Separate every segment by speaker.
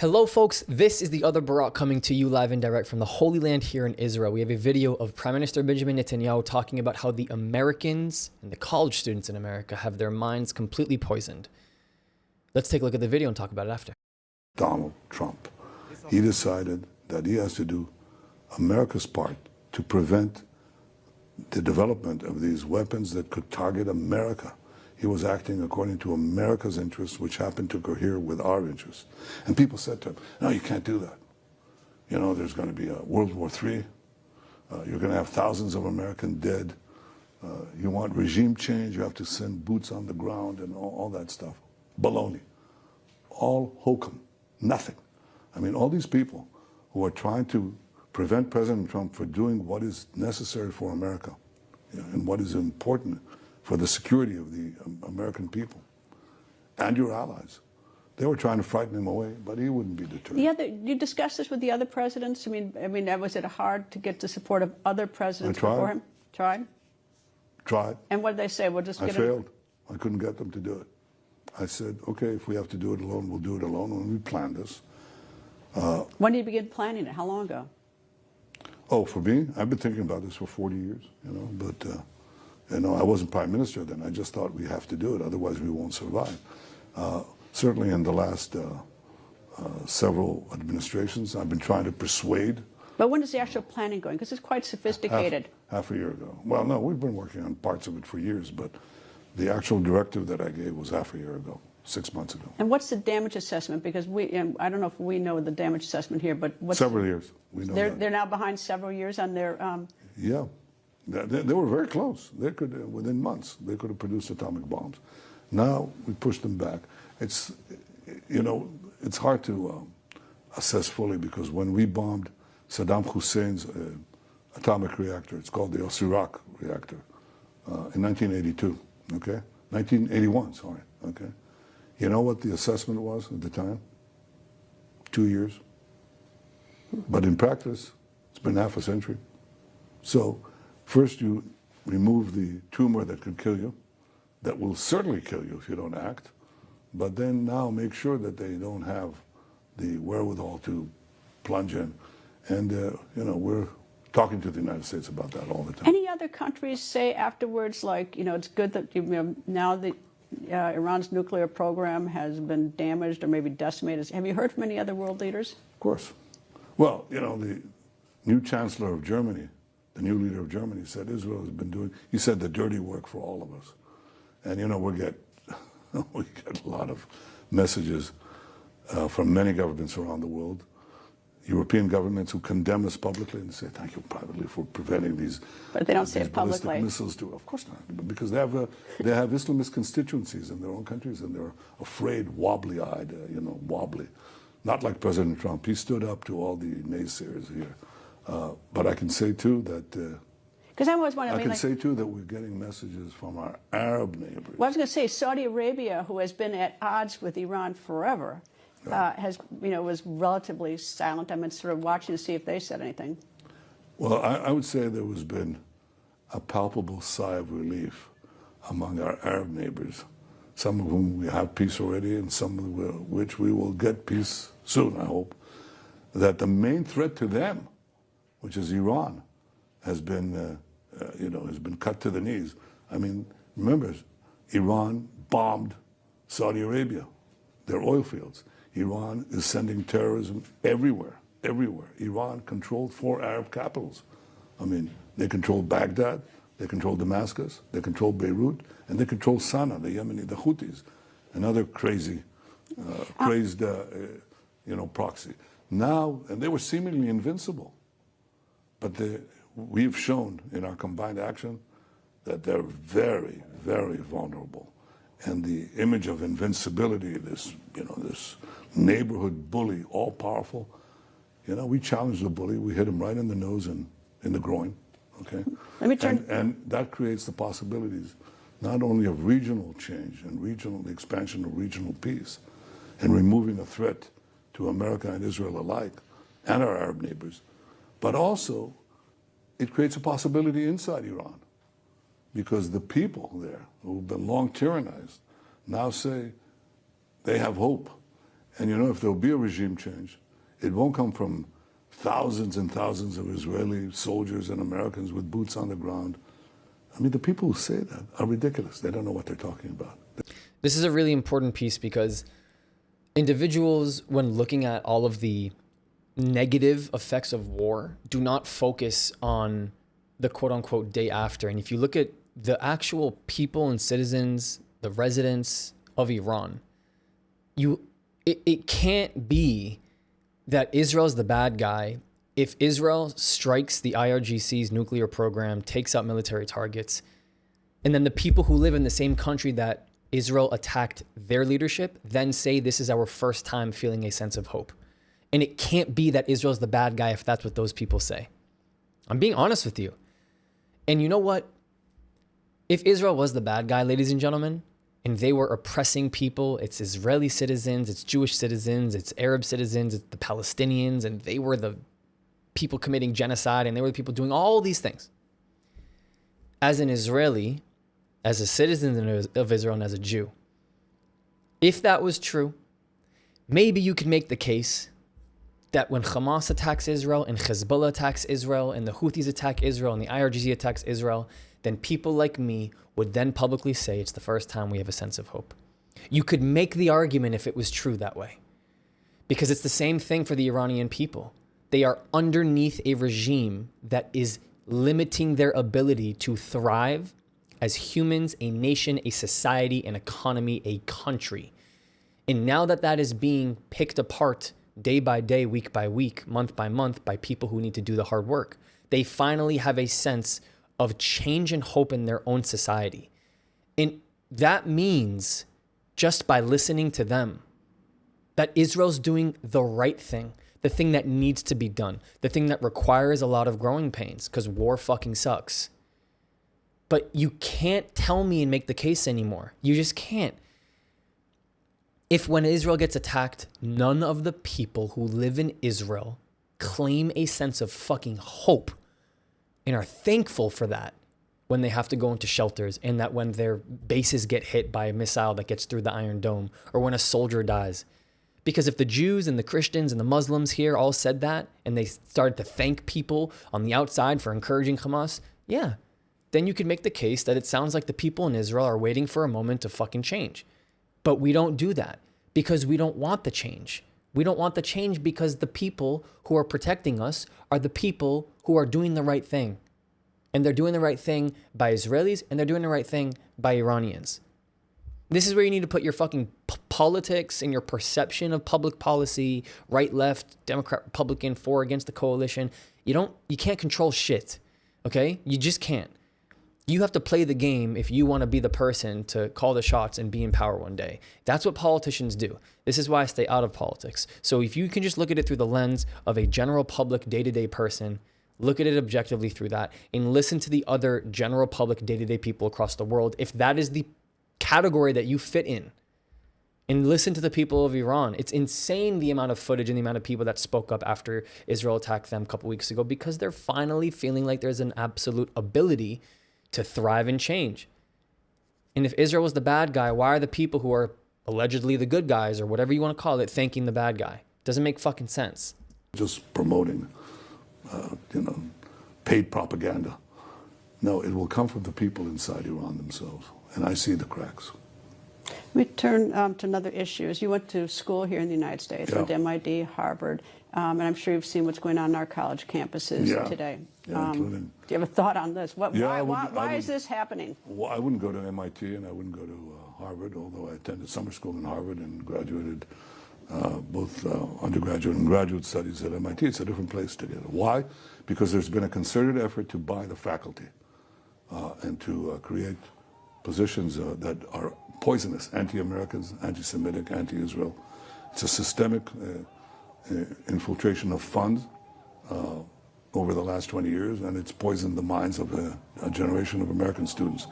Speaker 1: Hello folks, this is the other Barak coming to you live and direct from the Holy Land here in Israel. We have a video of Prime Minister Benjamin Netanyahu talking about how the Americans and the college students in America have their minds completely poisoned. Let's take a look at the video and talk about it after.
Speaker 2: Donald Trump, he decided that he has to do America's part to prevent the development of these weapons that could target America. He was acting according to America's interests, which happened to cohere with our interests. And people said to him, no, you can't do that. You know, there's going to be a World War III. You're going to have thousands of Americans dead. You want regime change, you have to send boots on the ground and all that stuff. Baloney. All hokum. Nothing. I mean, all these people who are trying to prevent President Trump from doing what is necessary for America, you know, and what is important for the security of the American people and your allies. They were trying to frighten him away, but he wouldn't be deterred.
Speaker 3: You discussed this with the other presidents? I mean, was it hard to get the support of other presidents before him? Tried?
Speaker 2: Tried.
Speaker 3: And what did they say? We'll just get
Speaker 2: I failed. I couldn't get them to do it. I said, okay, if we have to do it alone, we'll do it alone. When we planned this.
Speaker 3: When did you begin planning it? How long ago?
Speaker 2: Oh, for me, I've been thinking about this for 40 years, you know, but you know, I wasn't prime minister then. I just thought we have to do it, otherwise we won't survive. Certainly in the last several administrations, I've been trying to persuade.
Speaker 3: But when is the actual planning going? Because it's quite sophisticated.
Speaker 2: Half a year ago. Well, no, we've been working on parts of it for years, but the actual directive that I gave was half a year ago, 6 months ago.
Speaker 3: And what's the damage assessment? Because I don't know if we know the damage assessment here, but what's...
Speaker 2: Several years. We know
Speaker 3: they're now behind several years on their...
Speaker 2: Yeah. They were very close. They could, within months, they could have produced atomic bombs. Now we pushed them back. It's, you know, it's hard to assess fully because when we bombed Saddam Hussein's atomic reactor, it's called the Osirak reactor, in 1982, okay? 1981, sorry, okay? You know what the assessment was at the time? 2 years. But in practice, it's been half a century. So, first, you remove the tumor that could kill you, that will certainly kill you if you don't act, but then now make sure that they don't have the wherewithal to plunge in. And, you know, we're talking to the United States about that all the time.
Speaker 3: Any other countries say afterwards, like, you know, it's good that now the Iran's nuclear program has been damaged or maybe decimated. Have you heard from any other world leaders?
Speaker 2: Of course. Well, you know, the new chancellor of Germany, the new leader of Germany, said Israel has been doing, he said, the dirty work for all of us. And, you know, we get a lot of messages from many governments around the world, European governments who condemn us publicly and say, thank you privately for preventing these.
Speaker 3: But they don't say it publicly.
Speaker 2: Missiles to, of course not, because they have Islamist constituencies in their own countries and they're afraid, wobbly-eyed, you know, wobbly. Not like President Trump. He stood up to all the naysayers here. But I can say, too, that...
Speaker 3: Because I always wonder,
Speaker 2: I can say, too, that we're getting messages from our Arab neighbors.
Speaker 3: Well, I was going to say, Saudi Arabia, who has been at odds with Iran forever, has, you know, was relatively silent. I mean, sort of watching to see if they said anything.
Speaker 2: Well, I would say there has been a palpable sigh of relief among our Arab neighbors, some of whom we have peace already and some of which we will get peace soon, I hope, that the main threat to them, which is Iran, has been, you know, has been cut to the knees. I mean, remember, Iran bombed Saudi Arabia, their oil fields. Iran is sending terrorism everywhere, everywhere. Iran controlled 4 Arab capitals. I mean, they control Baghdad, they control Damascus, they control Beirut, and they control Sana'a, the Yemeni, the Houthis, another crazy, crazed, you know, proxy. Now, and they were seemingly invincible, but we've shown in our combined action that they're very, very vulnerable. And the image of invincibility, this, you know, this neighborhood bully, all powerful, you know, we challenged the bully, we hit him right in the nose and in the groin, okay?
Speaker 3: Let me turn.
Speaker 2: And that creates the possibilities not only of regional change and the expansion of regional peace and removing a threat to America and Israel alike and our Arab neighbors, but also it creates a possibility inside Iran. Because the people there, who've been long tyrannized, now say they have hope. And you know, if there'll be a regime change, it won't come from thousands and thousands of Israeli soldiers and Americans with boots on the ground. I mean, the people who say that are ridiculous. They don't know what they're talking about.
Speaker 1: This is a really important piece because individuals, when looking at all of the negative effects of war, do not focus on the quote unquote day after. And if you look at the actual people and citizens, the residents of Iran, it can't be that Israel's the bad guy if Israel strikes the IRGC's nuclear program, takes out military targets, and then the people who live in the same country that Israel attacked their leadership then say this is our first time feeling a sense of hope. And it can't be that Israel's the bad guy if that's what those people say. I'm being honest with you. And you know what? If Israel was the bad guy, ladies and gentlemen, and they were oppressing people, it's Israeli citizens, it's Jewish citizens, it's Arab citizens, it's the Palestinians, and they were the people committing genocide, and they were the people doing all these things. As an Israeli, as a citizen of Israel, and as a Jew, if that was true, maybe you could make the case that when Hamas attacks Israel, and Hezbollah attacks Israel, and the Houthis attack Israel, and the IRGC attacks Israel, then people like me would then publicly say it's the first time we have a sense of hope. You could make the argument if it was true that way. Because it's the same thing for the Iranian people. They are underneath a regime that is limiting their ability to thrive as humans, a nation, a society, an economy, a country. And now that that is being picked apart day by day, week by week, month by month by people who need to do the hard work, they finally have a sense of change and hope in their own society. And that means, just by listening to them, that Israel's doing the right thing, the thing that needs to be done, the thing that requires a lot of growing pains, because war fucking sucks. But you can't tell me and make the case anymore. You just can't. If when Israel gets attacked, none of the people who live in Israel claim a sense of fucking hope and are thankful for that when they have to go into shelters, and that when their bases get hit by a missile that gets through the Iron Dome, or when a soldier dies. Because if the Jews and the Christians and the Muslims here all said that, and they started to thank people on the outside for encouraging Hamas, yeah, then you could make the case that it sounds like the people in Israel are waiting for a moment to fucking change. But we don't do that because we don't want the change. We don't want the change because the people who are protecting us are the people who are doing the right thing. And they're doing the right thing by Israelis, and they're doing the right thing by Iranians. This is where you need to put your fucking politics and your perception of public policy, right, left, Democrat, Republican, for, against the coalition. You can't control shit, okay? You just can't. You have to play the game if you want to be the person to call the shots and be in power one day. That's what politicians do. This is why I stay out of politics. So if you can just look at it through the lens of a general public day-to-day person, look at it objectively through that, and listen to the other general public day-to-day people across the world, if that is the category that you fit in, and listen to the people of Iran. It's insane the amount of footage and the amount of people that spoke up after Israel attacked them a couple weeks ago, because they're finally feeling like there's an absolute ability to thrive and change. And if Israel was the bad guy, why are the people who are allegedly the good guys, or whatever you want to call it, thanking the bad guy? Doesn't make fucking sense.
Speaker 2: Just promoting, paid propaganda. No, it will come from the people inside Iran themselves. And I see the cracks.
Speaker 3: We turn to another issue. As you went to school here in the United States, went to MIT, Harvard, and I'm sure you've seen what's going on our college campuses today. Do you have a thought on this? Why is this happening?
Speaker 2: Well, I wouldn't go to MIT and I wouldn't go to Harvard, although I attended summer school in Harvard and graduated both undergraduate and graduate studies at MIT. It's a different place together. Why? Because there's been a concerted effort to buy the faculty and to create positions that are poisonous, anti-Americans, anti-Semitic, anti-Israel. It's a systemic infiltration of funds over the last 20 years, and it's poisoned the minds of a generation of American students.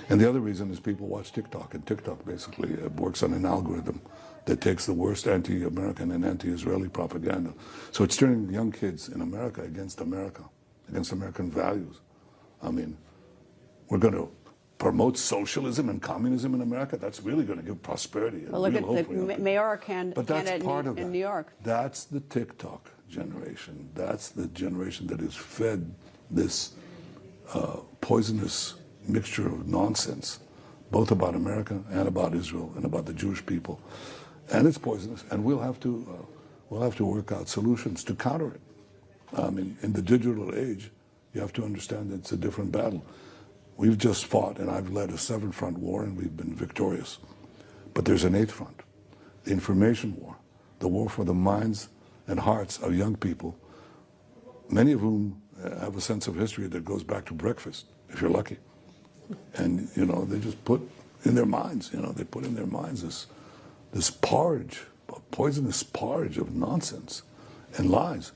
Speaker 2: And the other reason is people watch TikTok, and TikTok basically works on an algorithm that takes the worst anti-American and anti-Israeli propaganda. So it's turning young kids in America, against American values. I mean, we're going to promote socialism and communism in America, that's really going to give prosperity. And
Speaker 3: well, look
Speaker 2: real
Speaker 3: at
Speaker 2: hope
Speaker 3: the
Speaker 2: for
Speaker 3: mayoral
Speaker 2: But that's
Speaker 3: candidate
Speaker 2: part of
Speaker 3: in
Speaker 2: that.
Speaker 3: New York.
Speaker 2: That's the TikTok generation. That's the generation that is fed this poisonous mixture of nonsense, both about America and about Israel and about the Jewish people. And it's poisonous, and we'll have to work out solutions to counter it. I mean, in the digital age, you have to understand that it's a different battle. We've just fought, and I've led a 7-front war, and we've been victorious. But there's an 8th front, the information war, the war for the minds and hearts of young people, many of whom have a sense of history that goes back to breakfast, if you're lucky. And, you know, they just put in their minds, they put in their minds this porridge, a poisonous porridge of nonsense and lies.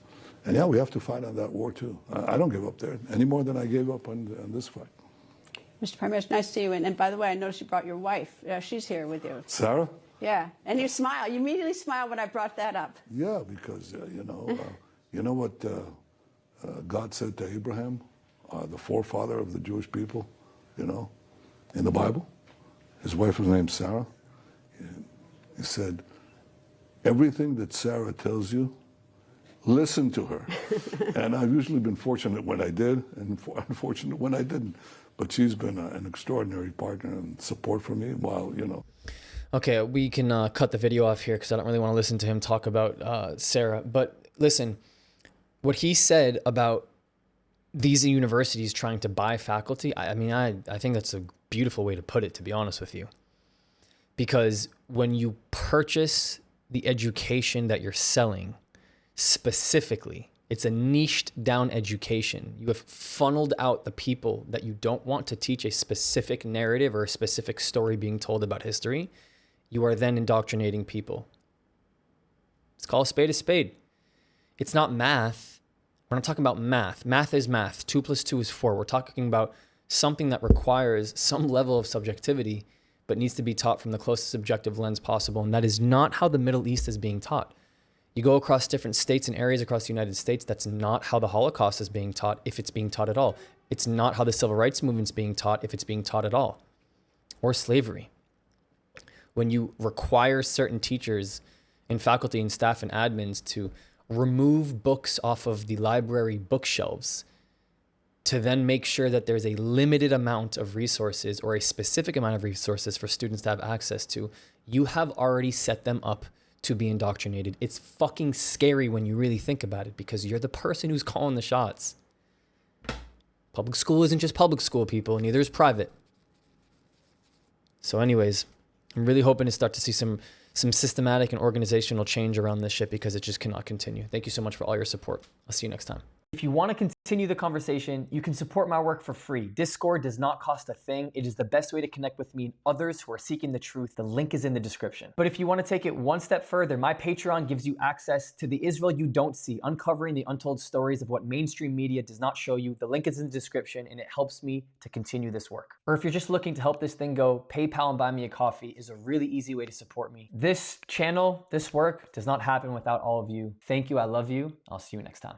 Speaker 2: And yeah, we have to fight on that war too. I don't give up there any more than I gave up on this fight.
Speaker 3: Mr. Prime Minister, nice to see you. And by the way, I noticed you brought your wife. She's here with you.
Speaker 2: Sarah?
Speaker 3: Yeah, and you smile. You immediately smile when I brought that up.
Speaker 2: Yeah, because, you know what God said to Abraham, the forefather of the Jewish people, in the Bible? His wife was named Sarah. He said, everything that Sarah tells you, listen to her. And I've usually been fortunate when I did and unfortunate when I didn't. But she's been an extraordinary partner and support for me while,
Speaker 1: Okay, we can cut the video off here because I don't really want to listen to him talk about Sarah. But listen, what he said about these universities trying to buy faculty, I think that's a beautiful way to put it, to be honest with you. Because when you purchase the education that you're selling, specifically, it's a niched down education. You have funneled out the people that you don't want to teach a specific narrative or a specific story being told about history. You are then indoctrinating people. Let's call a spade a spade. It's not math. We're not talking about math. Math is math. 2 + 2 is 4. We're talking about something that requires some level of subjectivity, but needs to be taught from the closest objective lens possible. And that is not how the Middle East is being taught. You go across different states and areas across the United States, that's not how the Holocaust is being taught, if it's being taught at all. It's not how the Civil Rights Movement's being taught, if it's being taught at all. Or slavery. When you require certain teachers and faculty and staff and admins to remove books off of the library bookshelves to then make sure that there's a limited amount of resources or a specific amount of resources for students to have access to, you have already set them up to be indoctrinated. It's fucking scary when you really think about it because you're the person who's calling the shots. Public school isn't just public school, people. Neither is private. So anyways, I'm really hoping to start to see some systematic and organizational change around this shit because it just cannot continue. Thank you so much for all your support. I'll see you next time. If you want to continue the conversation, you can support my work for free. Discord does not cost a thing. It is the best way to connect with me and others who are seeking the truth. The link is in the description. But if you want to take it one step further, my Patreon gives you access to the Israel you don't see, uncovering the untold stories of what mainstream media does not show you. The link is in the description and it helps me to continue this work. Or if you're just looking to help this thing go, PayPal and buy me a coffee is a really easy way to support me. This channel, this work does not happen without all of you. Thank you. I love you. I'll see you next time.